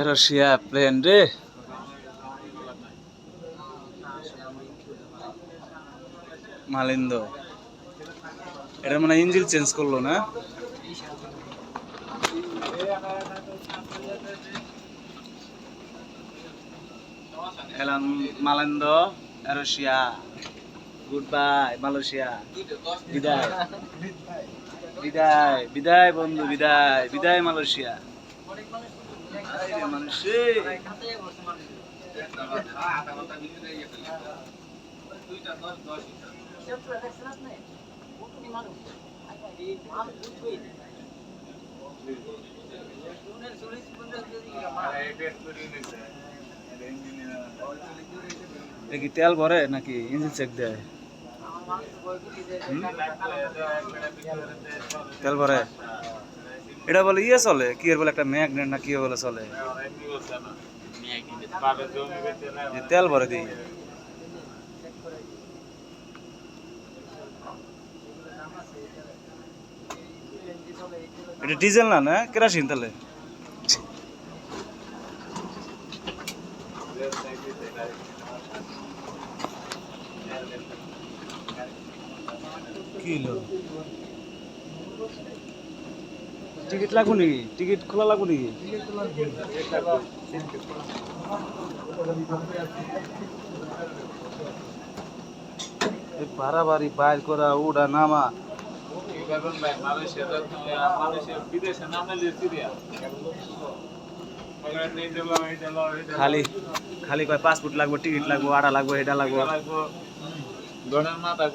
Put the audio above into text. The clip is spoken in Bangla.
রাশিয়া প্লেন রে মালিন্দ এটা মানে ইঞ্জিন চেঞ্জ করলো না এলাম মালিন্দ রাশিয়া গুড বাই মালয়েশিয়া বিদায় বিদায় বিদায় বন্ধু বিদায় বিদায় মালয়েশিয়া মানুষ কি তেল ভরে নাকি ইঞ্জিন চেক দেয় তেল ভরে এটা বলে ইয়ে চলে কি এর বলে একটা ম্যাগনেট না কি বলে চলে তেল ভরে দিই এটা ডিজেল না না কেরোসিন তাহলে কি হলো টিকিট লাগবো নাকি টিকিট খোলা লাগবো নাকি বাড়াবাড়ি বাইর করা উড়া নামা খালি খালি কয় পাসপোর্ট লাগবো টিকিট লাগবো আড়া লাগবো এটা লাগবো মাথা